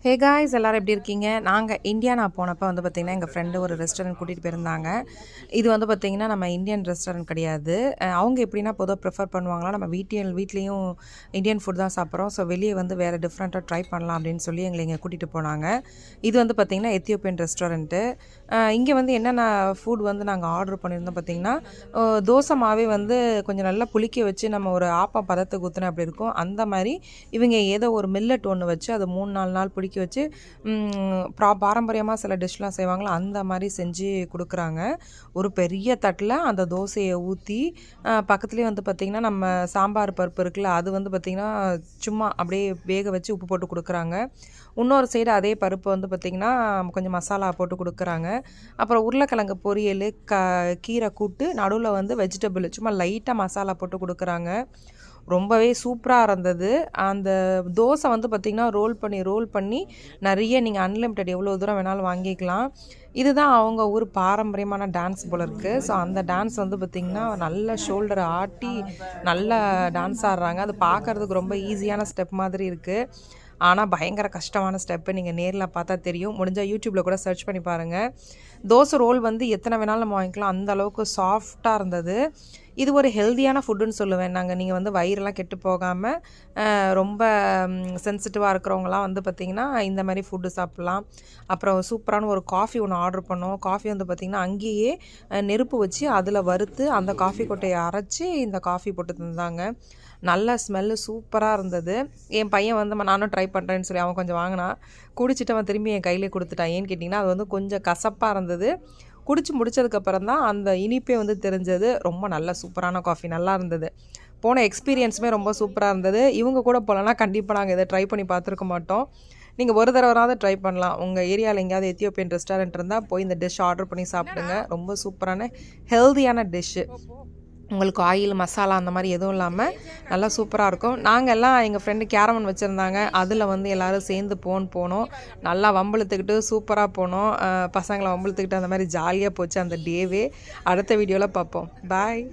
Hey guys எல்லாரும் எப்படி இருக்கீங்க? நாங்கள் இந்தியா நான் போனப்போ வந்து பார்த்திங்கன்னா எங்கள் ஃப்ரெண்டு ஒரு ரெஸ்டாரண்ட் கூட்டிகிட்டு போயிருந்தாங்க. இது வந்து பார்த்திங்கன்னா நம்ம இந்தியன் ரெஸ்டாரண்ட் கிடையாது. அவங்க எப்படின்னா பொதுவாக ப்ரிஃபர் பண்ணுவாங்களா, நம்ம வீட்லேயும் இந்தியன் ஃபுட் தான் சாப்பிட்றோம், ஸோ வெளியே வந்து வேறு டிஃப்ரெண்ட்டாக ட்ரை பண்ணலாம் அப்படின்னு சொல்லி எங்களை இங்கே கூட்டிகிட்டு போனாங்க. இது வந்து பார்த்திங்கன்னா எத்தியோப்பியன் ரெஸ்டாரண்ட்டு. இங்கே வந்து என்னென்ன ஃபுட் வந்து நாங்கள் ஆர்டர் பண்ணியிருந்தோம் பார்த்திங்கன்னா, தோசை மாவே வந்து கொஞ்சம் நல்லா புளிக்க வச்சு நம்ம ஒரு ஆப்பா பதத்துக்கு ஊற்றினா அப்படி இருக்கும். அந்த மாதிரி இவங்க ஏதோ ஒரு மில்லட் ஒன்று வச்சு அதை 3-4 நாள் புளிக்க வச்சு பாரம்பரியமாக சில டிஷ்லாம் செய்வாங்களோ அந்த மாதிரி செஞ்சு கொடுக்குறாங்க. ஒரு பெரிய தட்டில் அந்த தோசையை ஊற்றி பக்கத்துலேயே வந்து பார்த்திங்கன்னா நம்ம சாம்பார் பருப்பு இருக்குல்ல, அது வந்து பார்த்திங்கன்னா சும்மா அப்படியே வேக வச்சு உப்பு போட்டு கொடுக்குறாங்க. இன்னொரு சைடு அதே பருப்பு வந்து பார்த்திங்கன்னா கொஞ்சம் மசாலா போட்டு கொடுக்குறாங்க. அப்புறம் உருளைக்கிழங்கு பொரியல், கீரை கூட்டு, நடுவில் வந்து வெஜிடபிள் சும்மா லைட்டாக மசாலா போட்டு கொடுக்குறாங்க. ரொம்பவே சூப்பராக இருந்தது. அந்த தோசை வந்து பார்த்திங்கன்னா ரோல் பண்ணி நிறைய நீங்கள் அன்லிமிட்டட் எவ்வளோ தூரம் வேணாலும் வாங்கிக்கலாம். இதுதான் அவங்க ஊர் பாரம்பரியமான டான்ஸ் போல் இருக்குது. ஸோ அந்த டான்ஸ் வந்து பார்த்திங்கன்னா நல்ல ஷோல்டரை ஆட்டி நல்லா டான்ஸ் ஆடுறாங்க. அது பார்க்குறதுக்கு ரொம்ப ஈஸியான ஸ்டெப் மாதிரி இருக்குது, ஆனால் பயங்கர கஷ்டமான ஸ்டெப்பு. நீங்கள் நேரில் பார்த்தா தெரியும். முடிஞ்சால் யூடியூப்பில் கூட சர்ச் பண்ணி பாருங்கள். தோசை ரோல் வந்து எத்தனை வேணாலும் நம்ம வாங்கிக்கலாம், அந்த அளவுக்கு சாஃப்டாக இருந்தது. இது ஒரு ஹெல்தியான ஃபுட்டுன்னு சொல்லுவேன். நீங்கள் வந்து வயிறெல்லாம் கெட்டு போகாமல் ரொம்ப சென்சிட்டிவாக இருக்கிறவங்களாம் வந்து பார்த்திங்கன்னா இந்த மாதிரி ஃபுட்டு சாப்பிட்லாம். அப்புறம் சூப்பரான ஒரு காஃபி ஒன்று ஆர்டர் பண்ணோம். காஃபி வந்து பார்த்திங்கன்னா அங்கேயே நெருப்பு வச்சு அதில் வறுத்து அந்த காஃபி கொட்டையை அரைச்சி இந்த காஃபி போட்டு தந்தாங்க. நல்ல ஸ்மெல்லு சூப்பராக இருந்தது. என் பையன் வந்து நானும் ட்ரை பண்ணுறேன்னு சொல்லி அவன் கொஞ்சம் வாங்கினான். குடிச்சிட்டு அவன் திரும்பி என் கையிலே கொடுத்துட்டான். ஏன்னு கேட்டிங்கன்னா அது வந்து கொஞ்சம் கசப்பாக இருந்தது. குடிச்சு முடித்ததுக்கப்புறம் தான் அந்த இனிப்பே வந்து தெரிஞ்சது. ரொம்ப நல்ல சூப்பரான காஃபி, நல்லா இருந்தது. போன எக்ஸ்பீரியன்ஸுமே ரொம்ப சூப்பராக இருந்தது. இவங்க கூட போகலன்னா கண்டிப்பாக நாங்கள் இதை ட்ரை பண்ணி பார்த்துருக்க மாட்டோம். நீங்கள் ஒரு தடவைனாவது ட்ரை பண்ணலாம். உங்கள் ஏரியாவில் எங்கேயாவது எத்தியோப்பியன் ரெஸ்டாரண்ட் இருந்தால் போய் இந்த டிஷ் ஆர்டர் பண்ணி சாப்பிடுங்க. ரொம்ப சூப்பரான ஹெல்தியான டிஷ்ஷு. உங்களுக்கு ஆயில் மசாலா அந்த மாதிரி எதுவும் இல்லாமல் நல்லா சூப்பராக இருக்கும். நாங்கள் எல்லாம் எங்கள் ஃப்ரெண்டு கேரமன் வச்சுருந்தாங்க, அதில் வந்து எல்லோரும் சேர்ந்து போனோம். நல்லா வம்பிழுத்துக்கிட்டு சூப்பராக போனோம். பசங்களை வம்பிழுத்துக்கிட்டு அந்த மாதிரி ஜாலியாக போச்சு அந்த டேவே. அடுத்த வீடியோவில் பார்ப்போம். பாய்.